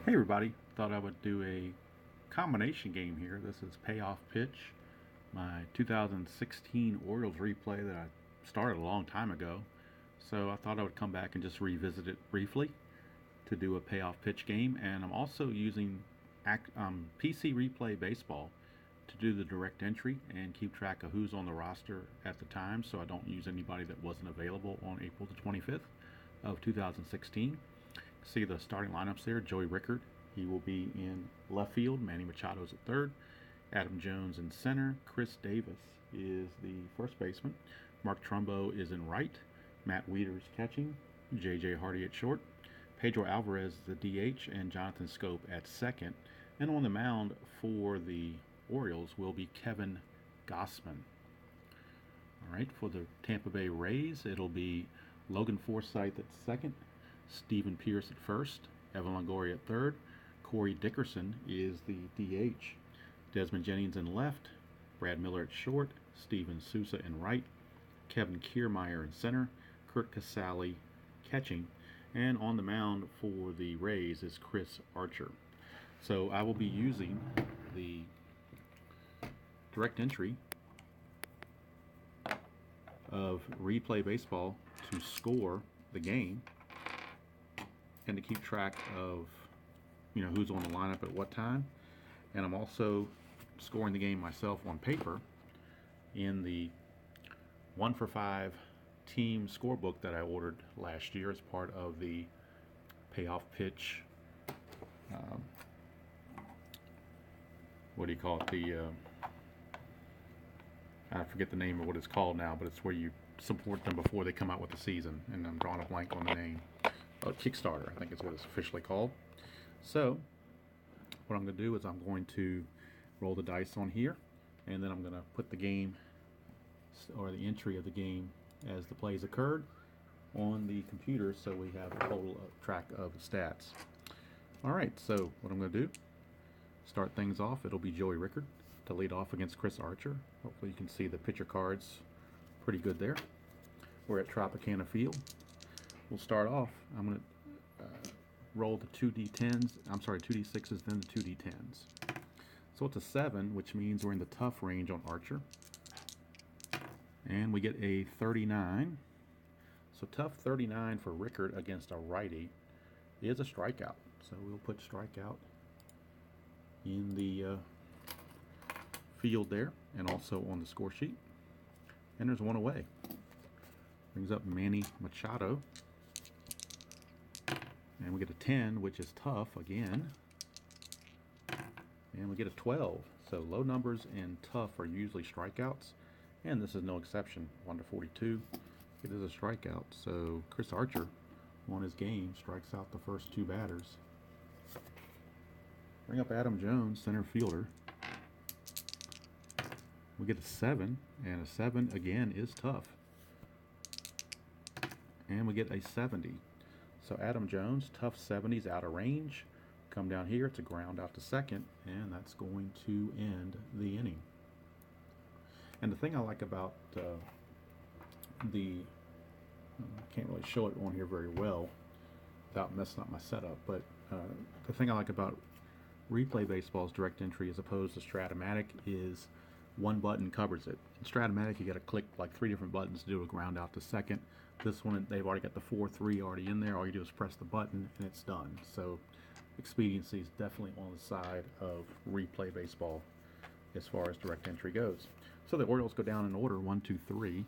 Hey everybody, thought I would do a combination game here. This is Payoff Pitch, my 2016 Orioles replay that I started a long time ago. So I thought I would come back and just revisit it briefly to do a Payoff Pitch game. And I'm also using PC Replay Baseball to do the direct entry and keep track of who's on the roster at the time, so I don't use anybody that wasn't available on April the 25th of 2016. See the starting lineups there. Joey Rickard, he will be in left field. Manny Machado's at third. Adam Jones in center. Chris Davis is the first baseman. Mark Trumbo is in right. Matt Wieters catching. J.J. Hardy at short. Pedro Alvarez is the DH, and Jonathan Scope at second. And on the mound for the Orioles will be Kevin Gausman. All right, for the Tampa Bay Rays, it'll be Logan Forsythe at second. Stephen Pierce at first, Evan Longoria at third, Corey Dickerson is the DH, Desmond Jennings in left, Brad Miller at short, Steven Souza in right, Kevin Kiermaier in center, Kurt Casale catching, and on the mound for the Rays is Chris Archer. So I will be using the direct entry of Replay Baseball to score the game and to keep track of who's on the lineup at what time. And I'm also scoring the game myself on paper in the 1-for-5 team scorebook that I ordered last year as part of the Payoff Pitch. What do you call it? I forget the name of what it's called now, but it's where you support them before they come out with the season, and I'm drawing a blank on the name. Kickstarter, I think is what it's officially called. So what I'm going to do is I'm going to roll the dice on here, and then I'm going to put the game, or the entry of the game as the plays occurred, on the computer, so we have a total track of the stats. Alright, so what I'm going to do, start things off, it'll be Joey Rickard to lead off against Chris Archer. Hopefully you can see the pitcher cards pretty good there. We're at Tropicana Field. We'll start off. I'm going to roll the 2d6s, then the 2d10s. So it's a 7, which means we're in the tough range on Archer. And we get a 39. So tough 39 for Rickard against a righty is a strikeout. So we'll put strikeout in the field there, and also on the score sheet. And there's one away. Brings up Manny Machado. And we get a 10, which is tough again. And we get a 12. So low numbers and tough are usually strikeouts. And this is no exception. 1-42. It is a strikeout. So Chris Archer on his game strikes out the first two batters. Bring up Adam Jones, center fielder. We get a 7. And a 7 again is tough. And we get a 70. So Adam Jones, tough 70s, out of range. Come down here, it's a ground out to second, and that's going to end the inning. And the thing I like about I can't really show it on here very well without messing up my setup, but the thing I like about Replay Baseball's direct entry as opposed to Stratomatic is one button covers it. In Stratomatic, you got to click like 3 different buttons to do a ground out to second. This one, they've already got the 4-3 already in there. All you do is press the button and it's done. So expediency is definitely on the side of Replay Baseball as far as direct entry goes. So the Orioles go down in order, 1, 2, 3.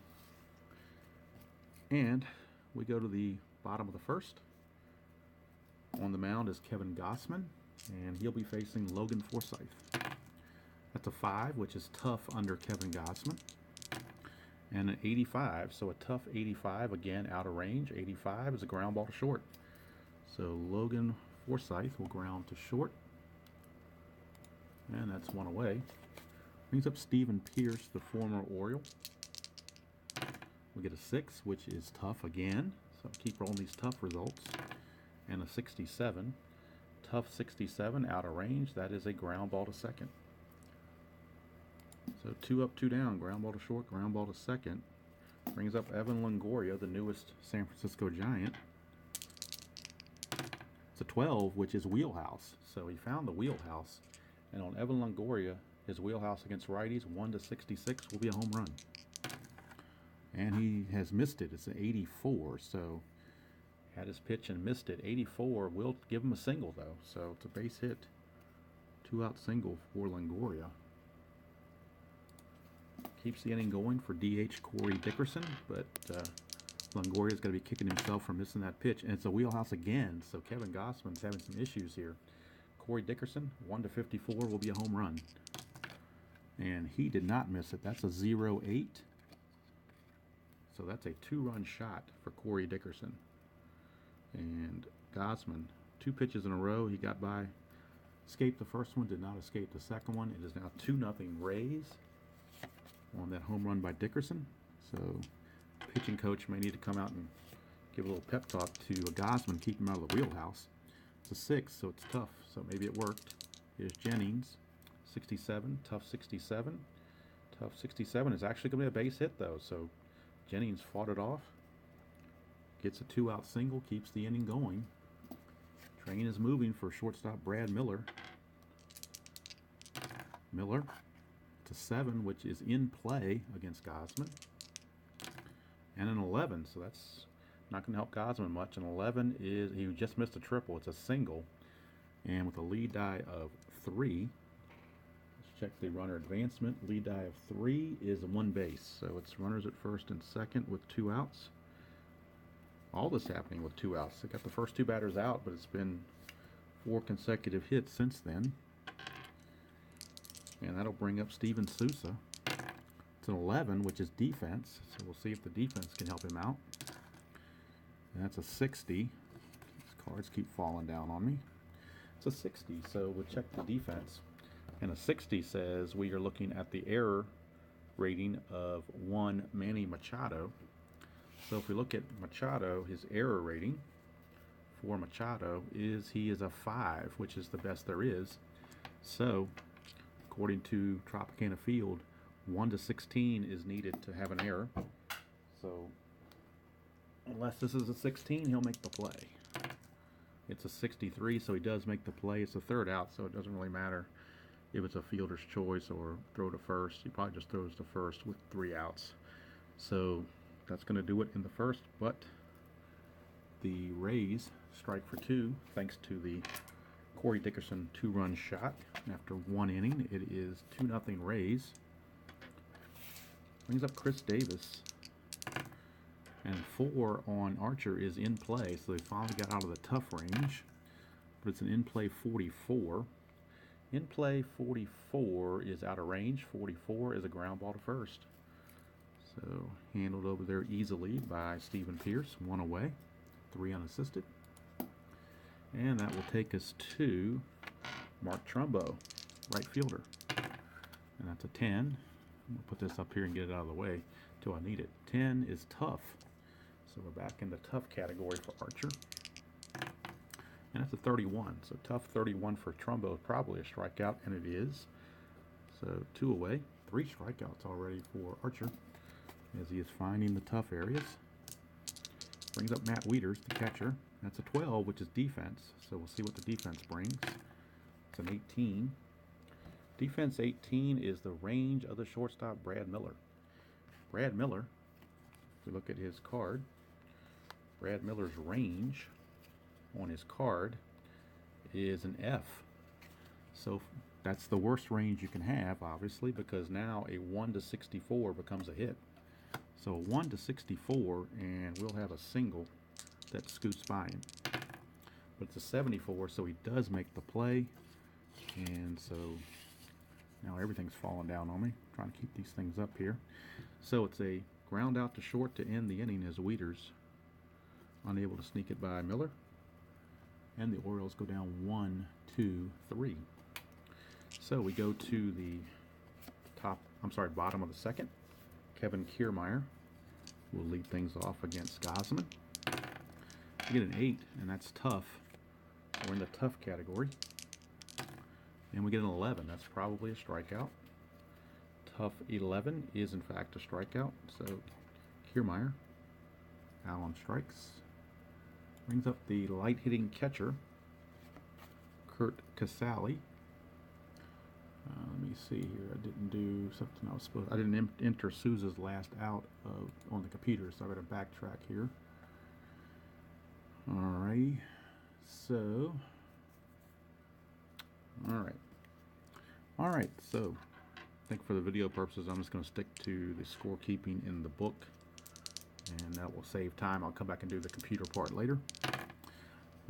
And we go to the bottom of the first. On the mound is Kevin Gausman, and he'll be facing Logan Forsythe. That's a 5, which is tough under Kevin Gausman. And an 85, so a tough 85, again out of range. 85 is a ground ball to short. So Logan Forsythe will ground to short. And that's one away. Brings up Stephen Pierce, the former Oriole. We get a 6, which is tough again. So keep rolling these tough results. And a 67. Tough 67, out of range. That is a ground ball to second. So 2 up, 2 down, ground ball to short, ground ball to second. Brings up Evan Longoria, the newest San Francisco Giant. It's a 12, which is wheelhouse. So he found the wheelhouse. And on Evan Longoria, his wheelhouse against righties, 1-66 will be a home run. And he has missed it. It's an 84. So had his pitch and missed it. 84 will give him a single, though. So it's a base hit. 2-out single for Longoria. Keeps the inning going for DH Corey Dickerson, but Longoria's got to be kicking himself for missing that pitch. And it's a wheelhouse again, so Kevin Gossman's having some issues here. Corey Dickerson, 1-54 will be a home run. And he did not miss it. That's a 0-8. So that's a 2-run shot for Corey Dickerson. And Gossman, 2 pitches in a row. He got by, escaped the first one, did not escape the second one. It is now 2-0 Rays on that home run by Dickerson. So pitching coach may need to come out and give a little pep talk to Gossman, keep him out of the wheelhouse. It's a 6, so it's tough. So maybe it worked. Here's Jennings, 67, tough 67. Tough 67 is actually going to be a base hit, though. So Jennings fought it off. Gets a 2-out single, keeps the inning going. Train is moving for shortstop Brad Miller. Miller to 7, which is in play against Gossman. And an 11, so that's not going to help Gossman much. An 11 is, he just missed a triple. It's a single. And with a lead die of 3, let's check the runner advancement. Lead die of 3 is 1 base. So it's runners at first and second with 2 outs. All this happening with 2 outs. They got the first 2 batters out, but it's been 4 consecutive hits since then. And that'll bring up Steven Souza. It's an 11, which is defense. So we'll see if the defense can help him out. And that's a 60. These cards keep falling down on me. It's a 60, so we'll check the defense. And a 60 says we are looking at the error rating of 1 Manny Machado. So if we look at Machado, his error rating for Machado is he is a 5, which is the best there is. So according to Tropicana Field, 1-16 is needed to have an error. So unless this is a 16, he'll make the play. It's a 63, so he does make the play. It's a 3rd out, so it doesn't really matter if it's a fielder's choice or throw to first. He probably just throws to first with 3 outs. So that's going to do it in the first, but the Rays strike for 2 thanks to the Corey Dickerson 2-run shot. After 1 inning, it is 2-0 Rays. Brings up Chris Davis. And 4 on Archer is in play, so they finally got out of the tough range. But it's an in-play 44. In-play 44 is out of range. 44 is a ground ball to first. So handled over there easily by Stephen Pierce. 1 away, 3 unassisted. And that will take us to Mark Trumbo, right fielder. And that's a 10. We'll put this up here and get it out of the way till I need it. 10 is tough. So we're back in the tough category for Archer. And that's a 31. So tough 31 for Trumbo is probably a strikeout, and it is. So 2 away. 3 strikeouts already for Archer as he is finding the tough areas. Brings up Matt Wieters, the catcher. That's a 12, which is defense. So we'll see what the defense brings. It's an 18. Defense 18 is the range of the shortstop, Brad Miller. Brad Miller, if we look at his card, Brad Miller's range on his card is an F. So that's the worst range you can have, obviously, because now a 1-64 becomes a hit. So 1-64, and we'll have a single that scoots by him. But it's a 74, so he does make the play. And so now everything's falling down on me. I'm trying to keep these things up here. So it's a ground out to short to end the inning as Wieters unable to sneak it by Miller. And the Orioles go down 1-2-3. So we go to the bottom of the second. Kevin Kiermaier will lead things off against Gossman. We get an 8, and that's tough. We're in the tough category. And we get an 11. That's probably a strikeout. Tough 11 is, in fact, a strikeout. So Kiermaier out on strikes. Brings up the light-hitting catcher, Kurt Casale. Let me see here. I didn't do something I was supposed. I didn't enter Souza's last out on the computer, so I got to backtrack here. Alrighty. So. All right. So, I think for the video purposes, I'm just going to stick to the scorekeeping in the book, and that will save time. I'll come back and do the computer part later.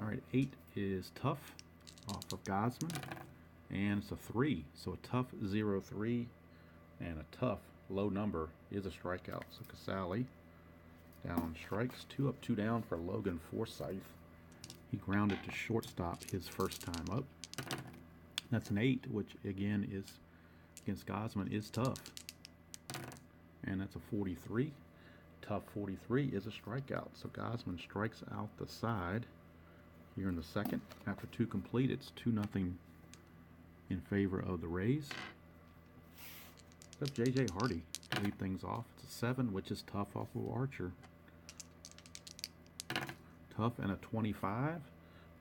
All right. 8 is Tough off of Gosman. And it's a 3, so a tough 0-3 and a tough low number is a strikeout. So Casale down on strikes, 2 up, 2 down for Logan Forsythe. He grounded to shortstop his first time up. That's an 8, which again is against Gosman is tough. And that's a 43. Tough 43 is a strikeout. So Gosman strikes out the side here in the second. After 2 complete, it's 2-0. In favor of the Rays. Except J.J. Hardy to lead things off. It's a 7, which is tough off of Archer. Tough and a 25.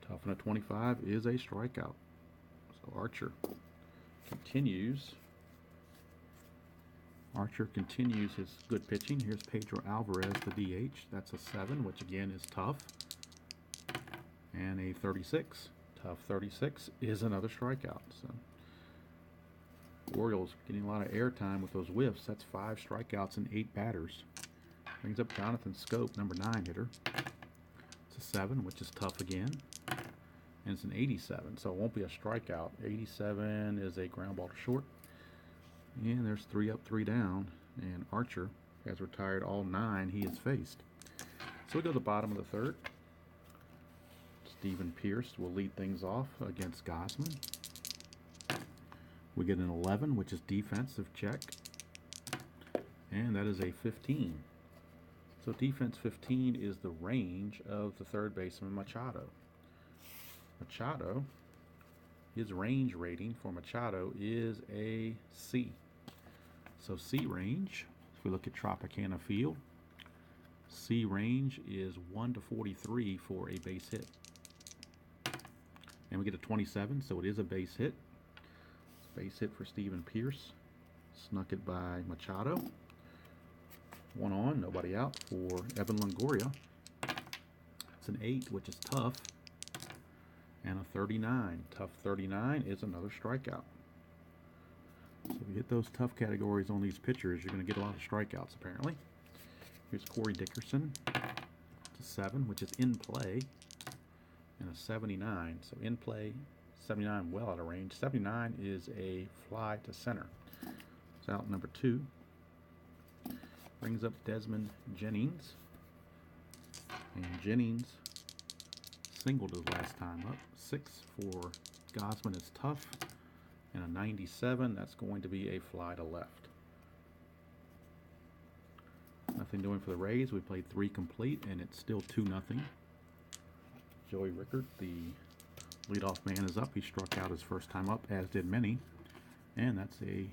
Tough and a 25 is a strikeout. So Archer continues. Archer continues his good pitching. Here's Pedro Alvarez, the DH. That's a 7, which again is tough. And a 36. Tough 36 is another strikeout. So Orioles getting a lot of airtime with those whiffs. That's 5 strikeouts and 8 batters. Brings up Jonathan Scope, number 9 hitter. It's a 7, which is tough again. And it's an 87, so it won't be a strikeout. 87 is a ground ball to short. And there's 3 up, 3 down. And Archer has retired all 9 he has faced. So we go to the bottom of the third. Stephen Pierce will lead things off against Gosman. We get an 11, which is defensive check. And that is a 15. So defense 15 is the range of the third baseman Machado. Machado, his range rating for Machado is a C. So C range, if we look at Tropicana Field, C range is 1 to 43 for a base hit. And we get a 27, so it is a base hit. Base hit for Stephen Pierce. Snuck it by Machado. 1 on, nobody out for Evan Longoria. It's an 8, which is tough. And a 39. Tough 39 is another strikeout. So if you hit those tough categories on these pitchers, you're going to get a lot of strikeouts apparently. Here's Corey Dickerson. It's a 7, which is in play. And a 79, so in play, 79 well out of range. 79 is a fly to center. It's out number 2. Brings up Desmond Jennings. And Jennings singled his last time up. 6 for Gosman is tough. And a 97, that's going to be a fly to left. Nothing doing for the Rays. We played 3 complete, and it's still 2-0. Joey Rickard, the leadoff man, is up. He struck out his first time up, as did many. And that's a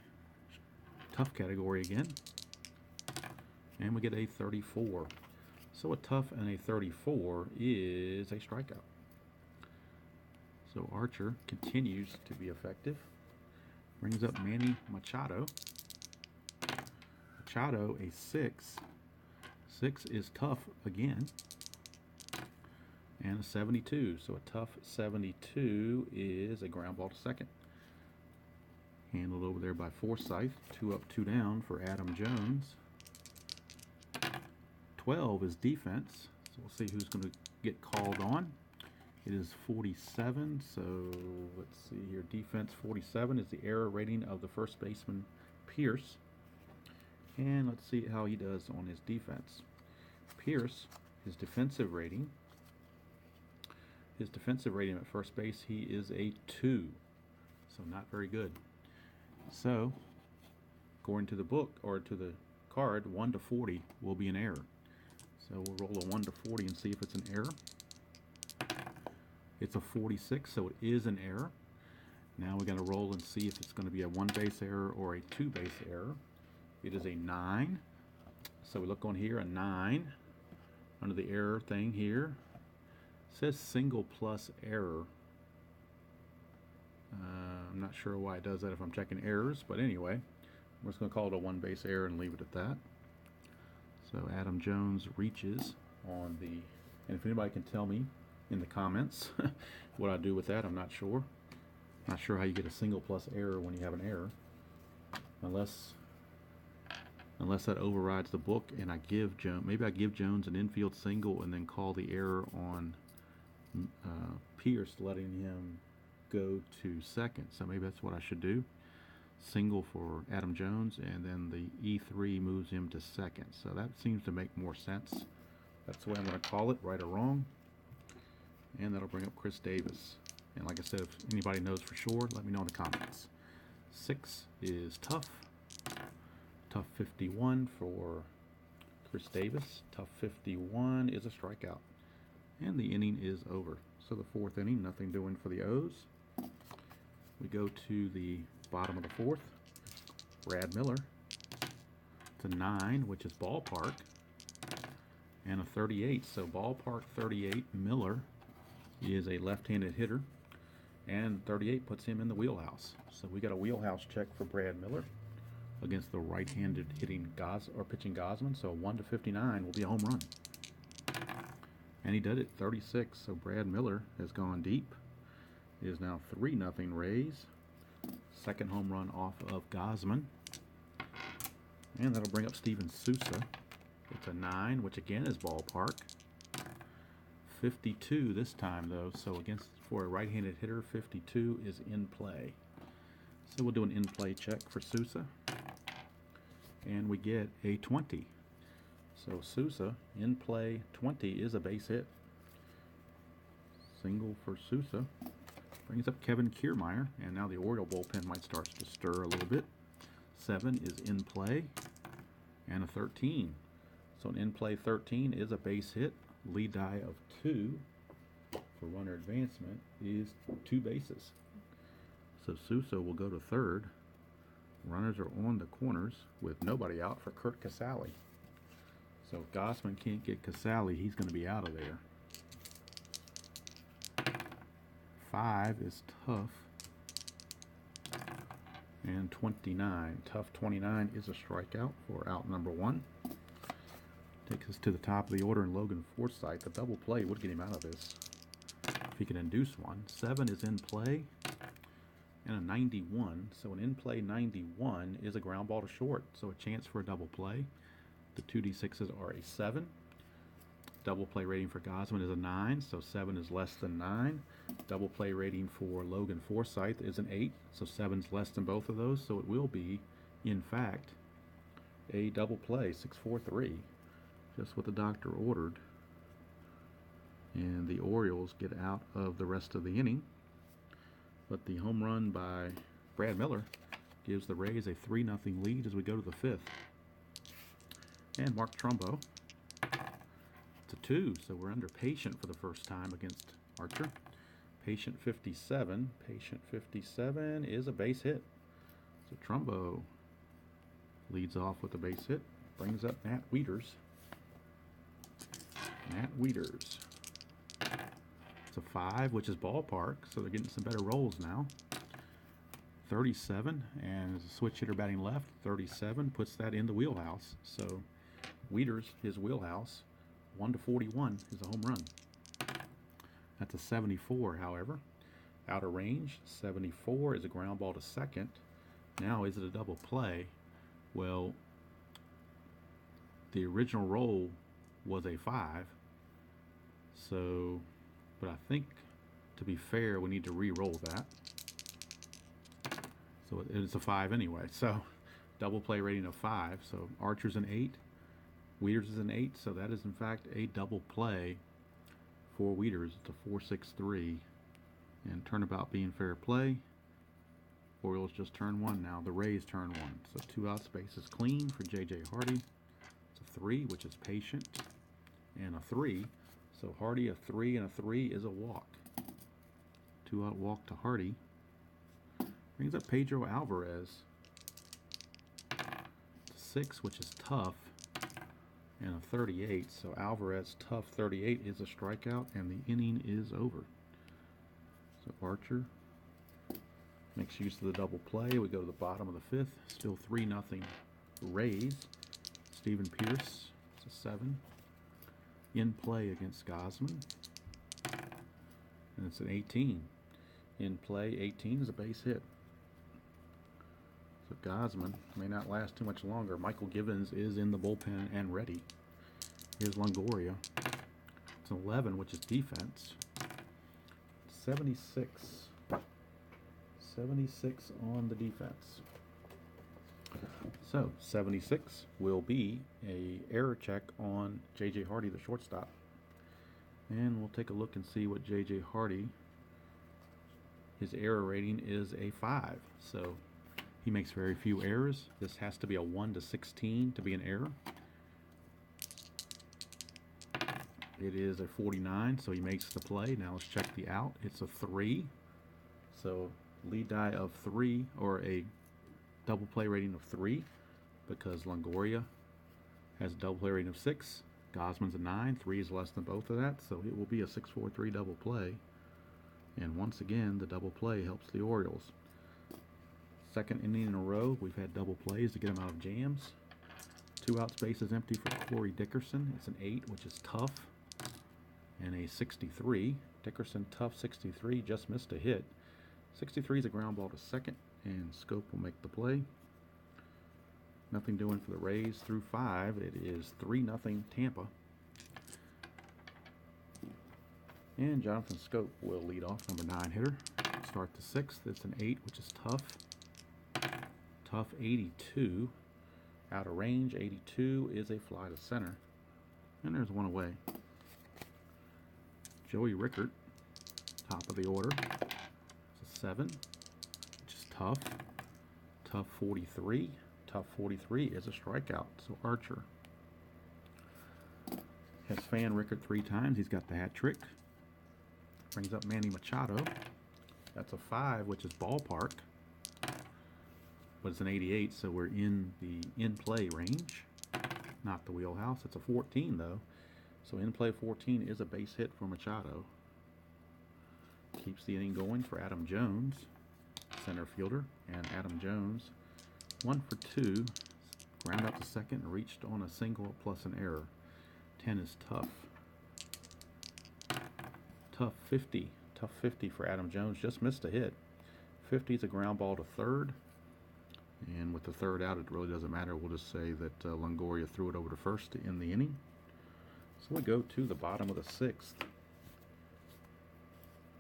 tough category again. And we get a 34. So a tough and a 34 is a strikeout. So Archer continues to be effective. Brings up Manny Machado. Machado, a 6. 6 is tough again. And a 72. So a tough 72 is a ground ball to second. Handled over there by Forsythe. 2 up, 2 down for Adam Jones. 12 is defense. So we'll see who's going to get called on. It is 47. So let's see here. Defense 47 is the error rating of the first baseman Pierce. And let's see how he does on his defense. Pierce, his defensive rating at first base, he is a 2. So not very good. So, according to the book, or to the card, 1 to 40 will be an error. So we'll roll a 1 to 40 and see if it's an error. It's a 46, so it is an error. Now we're going to roll and see if it's going to be a 1 base error or a 2 base error. It is a 9. So we look on here, a 9. Under the error thing here, it says single plus error. I'm not sure why it does that if I'm checking errors, but anyway, we're just going to call it a one base error and leave it at that. So Adam Jones reaches on the, and if anybody can tell me in the comments what I do with that, I'm not sure. Not sure how you get a single plus error when you have an error, unless that overrides the book and I give Jones, maybe I give Jones an infield single and then call the error on Pierce, letting him go to second. So maybe that's what I should do. Single for Adam Jones, and then the E3 moves him to second. So that seems to make more sense. That's the way I'm going to call it, right or wrong. And that'll bring up Chris Davis. And like I said, if anybody knows for sure, let me know in the comments. 6 is tough. Tough 51 for Chris Davis. Tough 51 is a strikeout. And the inning is over. So the fourth inning, nothing doing for the O's. We go to the bottom of the fourth. Brad Miller. It's a 9, which is ballpark. And a 38. So ballpark 38. Miller is a left-handed hitter. And 38 puts him in the wheelhouse. So we got a wheelhouse check for Brad Miller against the right-handed pitching Gosman. So 1/59 will be a home run. And he did it, 36. So Brad Miller has gone deep. It is now 3-0 Rays. Second home run off of Gosman. And that'll bring up Steven Souza. It's a 9, which again is ballpark. 52 this time though, so for a right-handed hitter, 52 is in play. So we'll do an in-play check for Souza. And we get a 20. So Souza, in play 20 is a base hit. Single for Souza. Brings up Kevin Kiermaier, and now the Oriole bullpen might start to stir a little bit. 7 is in play, and a 13. So an in-play 13 is a base hit. Lead die of 2 for runner advancement is 2 bases. So Souza will go to third. Runners are on the corners with nobody out for Kurt Casale. So if Gosman can't get Casale, he's going to be out of there. 5 is tough. And 29. Tough 29 is a strikeout for out number 1. Takes us to the top of the order, and Logan Forsythe. The double play would get him out of this if he can induce one. 7 is in play, and a 91. So an in-play 91 is a ground ball to short, so a chance for a double play. The 2d6s are a 7. Double play rating for Gosman is a 9, so 7 is less than 9. Double play rating for Logan Forsythe is an 8, so 7's less than both of those, so it will be, in fact, a double play, 6-4-3, just what the doctor ordered. And the Orioles get out of the rest of the inning, but the home run by Brad Miller gives the Rays a 3-0 lead as we go to the 5th. And Mark Trumbo. It's a 2, so we're under Patient for the first time against Archer. Patient 57. Patient 57 is a base hit. So Trumbo leads off with a base hit. Brings up Matt Wieters. Matt Wieters. It's a 5, which is ballpark, so they're getting some better rolls now. 37, and as a switch hitter batting left, 37 puts that in the wheelhouse. So Wieters, his wheelhouse, 1/41 is a home run. That's a 74, however. Out of range, 74 is a ground ball to second. Now, is it a double play? Well, the original roll was a 5. So, but I think, to be fair, we need to re-roll that. So it's a 5 anyway. So, double play rating of 5. So Archer's an 8. Wieters is an 8. So that is, in fact, a double play for Wieters. It's a 4-6-3. And turnabout being fair play. Orioles just turn 1 now. The Rays turn 1. So 2 out, space is clean for J.J. Hardy. It's a 3, which is Patient. And a 3. So Hardy, a 3, and a 3 is a walk. 2 out walk to Hardy. Brings up Pedro Alvarez. It's a 6, which is tough. And a 38. So Alvarez, tough 38 is a strikeout, and the inning is over. So Archer Makes use of the double play. We go to the bottom of the fifth. Still 3-0 Rays. Stephen Pierce, it's a 7. In play against Gosman. And it's an 18. In play, 18 is a base hit. So Gosman may not last too much longer. Michael Givens is in the bullpen and ready. Here's Longoria. It's an 11, which is defense. 76. 76 on the defense. So 76 will be a error check on J.J. Hardy, the shortstop. And we'll take a look and see what J.J. Hardy, his error rating is a 5. So he makes very few errors. This has to be a 1 to 16 to be an error. It is a 49, so he makes the play. Now let's check the out. It's a 3. So lead die of 3, or a double play rating of 3, because Longoria has a double play rating of 6. Gosman's a 9. 3 is less than both of that, so it will be a 6-4-3 double play. And once again, the double play helps the Orioles. Second inning in a row, we've had double plays to get them out of jams. 2 out spaces empty for Corey Dickerson. It's an 8, which is tough. And a 63. Dickerson, tough 63, just missed a hit. 63 is a ground ball to second, and Scope will make the play. Nothing doing for the Rays through 5. It is 3-0 Tampa. And Jonathan Scope will lead off, number 9 hitter. Start the 6th. It's an 8, which is tough. Tough 82. Out of range, 82 is a fly to center. And there's one away. Joey Rickert, top of the order. It's a 7, which is tough. Tough 43. Tough 43 is a strikeout. So Archer has fanned Rickert 3 times. He's got the hat trick. Brings up Manny Machado. That's a 5, which is ballpark. But it's an 88, so we're in the in-play range. Not the wheelhouse. It's a 14, though. So in-play 14 is a base hit for Machado. Keeps the inning going for Adam Jones, center fielder. And Adam Jones, 1 for 2. Ground out to second and reached on a single plus an error. 10 is tough. Tough 50. Tough 50 for Adam Jones. Just missed a hit. 50 is a ground ball to third. And with the third out, it really doesn't matter. We'll just say that Longoria threw it over to first to end the inning. So we go to the bottom of the 6th.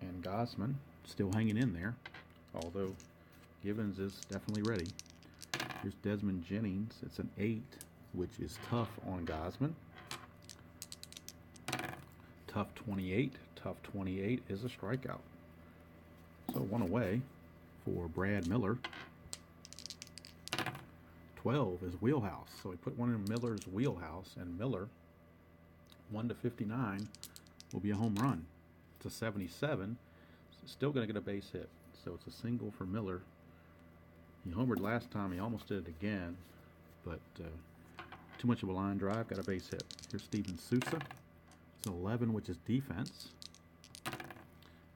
And Gosman still hanging in there, although Givens is definitely ready. Here's Desmond Jennings. It's an 8, which is tough on Gosman. Tough 28. Tough 28 is a strikeout. So 1 away for Brad Miller. 12 is wheelhouse. So we put one in Miller's wheelhouse, and Miller, 1 to 59, will be a home run. It's a 77. Still going to get a base hit. So it's a single for Miller. He homered last time. He almost did it again, but too much of a line drive. Got a base hit. Here's Steven Souza. It's an 11, which is defense.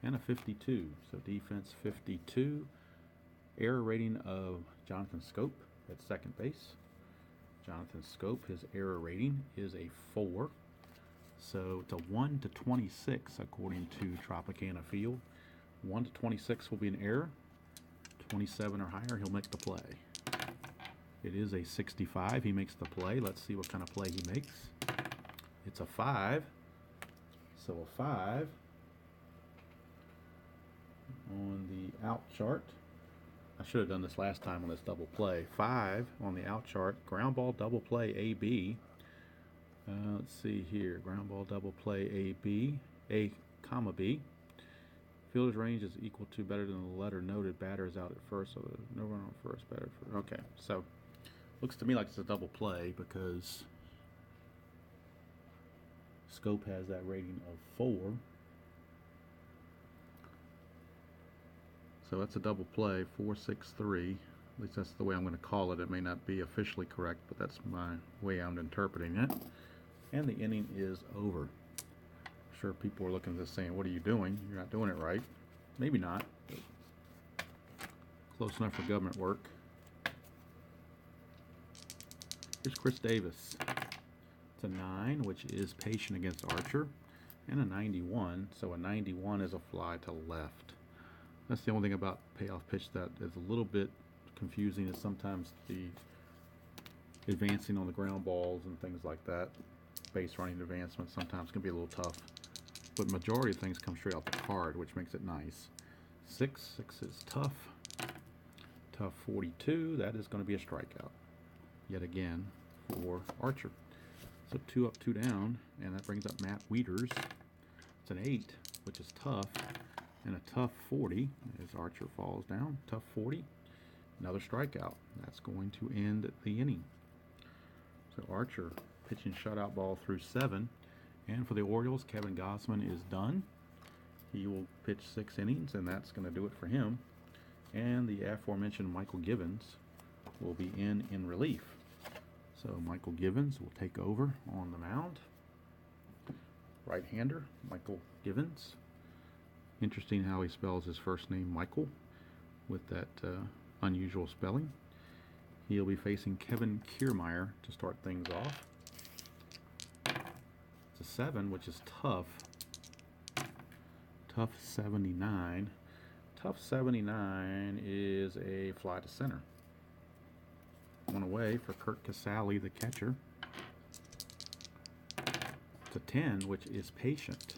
And a 52. So defense 52. Error rating of Jonathan Scope at second base. Jonathan Scope, his error rating is a 4. So it's a 1 to 26 according to Tropicana Field. 1 to 26 will be an error. 27 or higher, he'll make the play. It is a 65. He makes the play. Let's see what kind of play he makes. It's a 5. So a 5 on the out chart. I should have done this last time on this double play. 5 on the out chart. Ground ball double play AB. Let's see here. Ground ball double play AB. A comma B. Fielder's range is equal to better than the letter noted. Batter is out at first, so no run on first. Batter for okay. So looks to me like it's a double play because Scope has that rating of 4. So that's a double play, 4-6-3. At least that's the way I'm going to call it. It may not be officially correct, but that's my way I'm interpreting it. And the inning is over. I'm sure people are looking at this saying, what are you doing? You're not doing it right. Maybe not. Close enough for government work. Here's Chris Davis. It's a 9, which is patient against Archer, and a 91. So a 91 is a fly to left. That's the only thing about payoff pitch that is a little bit confusing, is sometimes the advancing on the ground balls and things like that. Base running advancement sometimes can be a little tough, but majority of things come straight off the card, which makes it nice. 6 is tough. Tough 42, that is going to be a strikeout yet again for Archer. So 2 up, 2 down, and that brings up Matt Wieters. It's an 8, which is tough, and a tough 40 as Archer falls down. Tough 40, another strikeout. That's going to end the inning. So Archer pitching shutout ball through 7, and for the Orioles, Kevin Gausman is done. He will pitch 6 innings, and that's going to do it for him. And the aforementioned Michael Givens will be in relief. So Michael Givens will take over on the mound. Right-hander, Michael Givens. Interesting how he spells his first name, Michael, with that unusual spelling. He'll be facing Kevin Kiermaier to start things off. It's a 7, which is tough. Tough 79. Tough 79 is a fly to center. 1 away for Kurt Casale, the catcher. It's a 10, which is patient.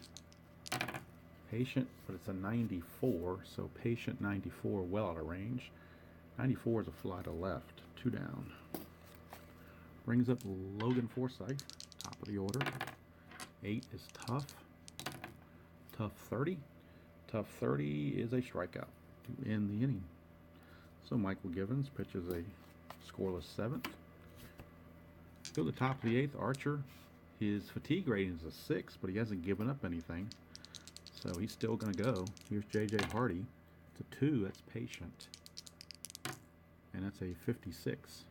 Patient, but it's a 94, so patient 94, well out of range. 94 is a fly to left, 2 down. Brings up Logan Forsythe, top of the order. 8 is tough. Tough 30. Tough 30 is a strikeout to end the inning. So Michael Givens pitches a scoreless 7th. Go to the top of the 8th, Archer. His fatigue rating is a 6, but he hasn't given up anything, so he's still going to go. Here's J.J. Hardy. It's a 2, that's patient, and that's a 56.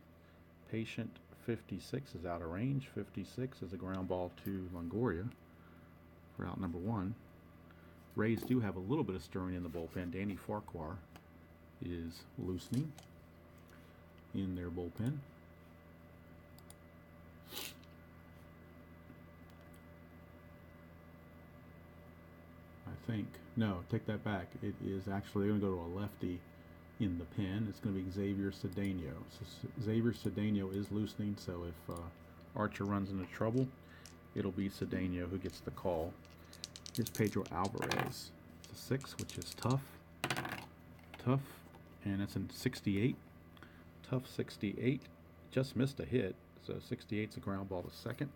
Patient 56 is out of range. 56 is a ground ball to Longoria for out number 1. Rays do have a little bit of stirring in the bullpen. Danny Farquhar is loosening in their bullpen. I think, no, take that back. It is actually, they're going to go to a lefty in the pen. It's going to be Xavier Cedeno. So Xavier Cedeno is loosening, so if Archer runs into trouble, it'll be Cedeno who gets the call. Here's Pedro Alvarez. It's a 6, which is tough. Tough, and it's in 68. Tough 68. Just missed a hit, so 68's a ground ball to second.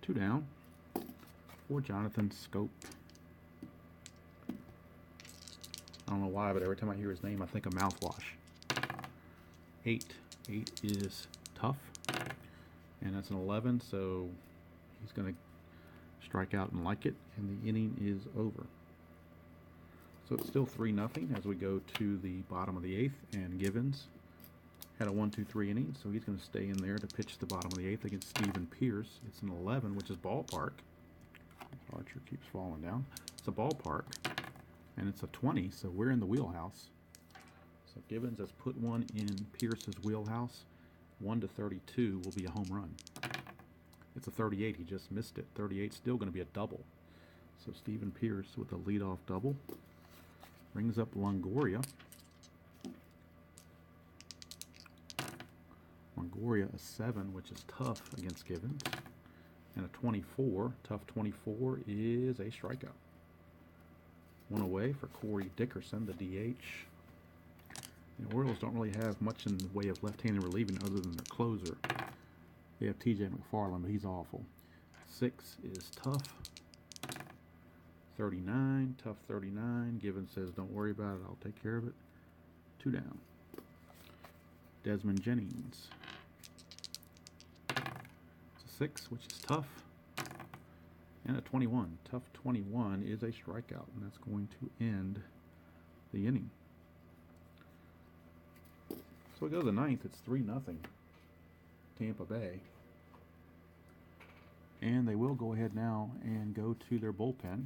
2 down for Jonathan Scope. I don't know why, but every time I hear his name, I think of mouthwash. 8 is tough, and that's an 11, so he's going to strike out and like it, and the inning is over. So it's still 3-0 as we go to the bottom of the 8th, and Givens had a 1-2-3 inning, so he's going to stay in there to pitch the bottom of the 8th against Stephen Pierce. It's an 11, which is ballpark. Archer keeps falling down. It's a ballpark, and it's a 20, so we're in the wheelhouse. So Givens has put one in Pierce's wheelhouse. 1-32 will be a home run. It's a 38. He just missed it. 38 still going to be a double. So Stephen Pierce with a leadoff double brings up Longoria. Longoria a 7, which is tough against Givens, and a 24. Tough 24 is a strikeout. 1 away for Corey Dickerson, the DH. The Orioles don't really have much in the way of left-handed relieving other than their closer. They have T.J. McFarland, but he's awful. 6 is tough. 39, tough 39. Givens says, don't worry about it, I'll take care of it. 2 down. Desmond Jennings. It's a 6, which is tough. And a 21. Tough 21 is a strikeout, and that's going to end the inning. So we go to the 9th. It's 3-0 Tampa Bay. And they will go ahead now and go to their bullpen.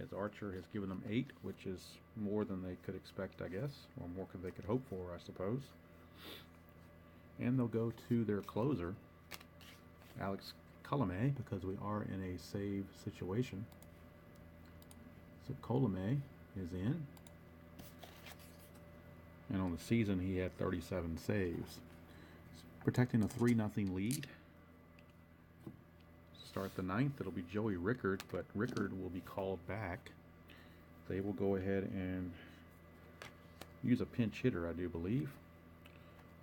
as Archer has given them 8, which is more than they could expect, I guess, or more than they could hope for, I suppose. And they'll go to their closer, Alex Colomé, because we are in a save situation. So Colomé is in. And on the season, he had 37 saves. Protecting a 3-0 lead. Start the 9th, it'll be Joey Rickard, but Rickard will be called back. They will go ahead and use a pinch hitter, I do believe.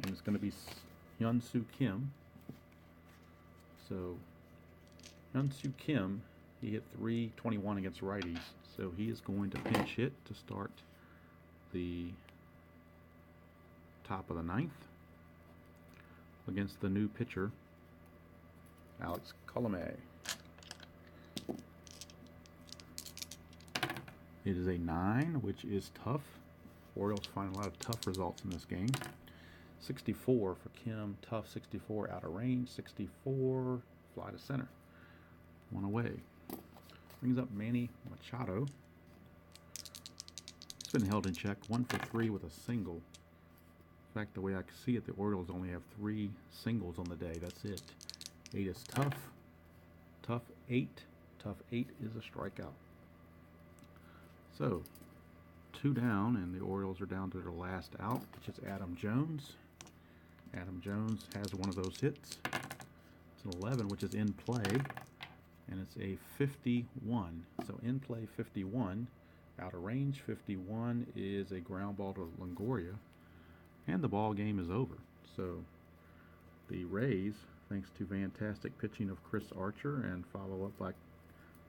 And it's going to be Hyun-Soo Kim. So Hyun-Soo Kim, he hit .321 against righties. So he is going to pinch hit to start the top of the 9th against the new pitcher, Alex Colomé. It is a 9, which is tough. Orioles find a lot of tough results in this game. 64 for Kim, tough 64, out of range, 64, fly to center. 1 away. Brings up Manny Machado. It's been held in check, 1 for 3 with a single. In fact, the way I see it, the Orioles only have 3 singles on the day. That's it. 8 is tough. Tough 8. Tough 8 is a strikeout. So, 2 down, and the Orioles are down to their last out, which is Adam Jones. Adam Jones has one of those hits. It's an 11, which is in play, and it's a 51. So in play 51, out of range 51 is a ground ball to Longoria, and the ball game is over. So the Rays, thanks to fantastic pitching of Chris Archer and follow up by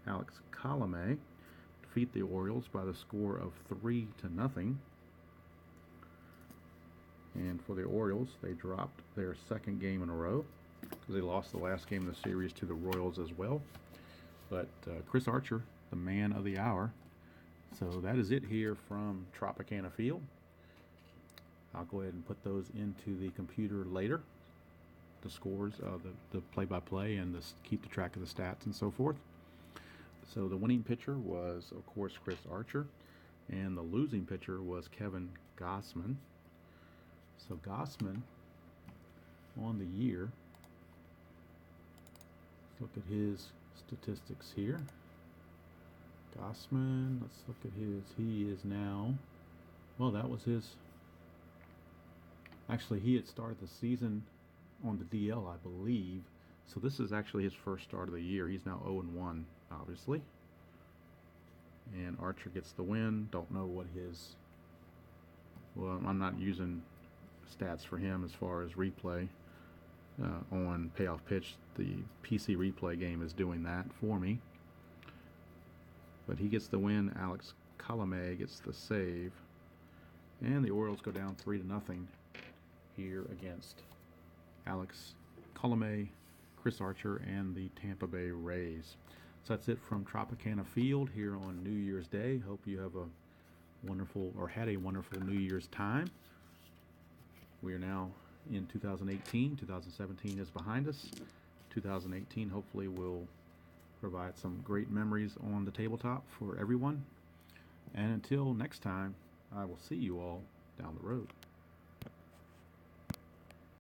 Alex Colomé, defeat the Orioles by the score of 3-0. And for the Orioles, they dropped their 2nd game in a row because they lost the last game of the series to the Royals as well. But Chris Archer, the man of the hour. So that is it here from Tropicana Field. I'll go ahead and put those into the computer later. The scores, the play-by-play, and keep the track of the stats and so forth. So the winning pitcher was, of course, Chris Archer, and the losing pitcher was Kevin Gausman. So Gausman, on the year, let's look at his statistics here. Gausman, let's look at he is now, well, that was his, actually he had started the season on the DL, I believe. So this is actually his first start of the year. He's now 0-1, obviously. And Archer gets the win. Don't know what his, well, I'm not using stats for him as far as replay on Payoff Pitch. The PC replay game is doing that for me. But he gets the win. Alex Colomé gets the save. And the Orioles go down 3-0 here against Alex Colomé, Chris Archer, and the Tampa Bay Rays. So that's it from Tropicana Field here on New Year's Day. Hope you have a wonderful, or had a wonderful New Year's time. We are now in 2018. 2017 is behind us. 2018 hopefully will provide some great memories on the tabletop for everyone. And until next time, I will see you all down the road.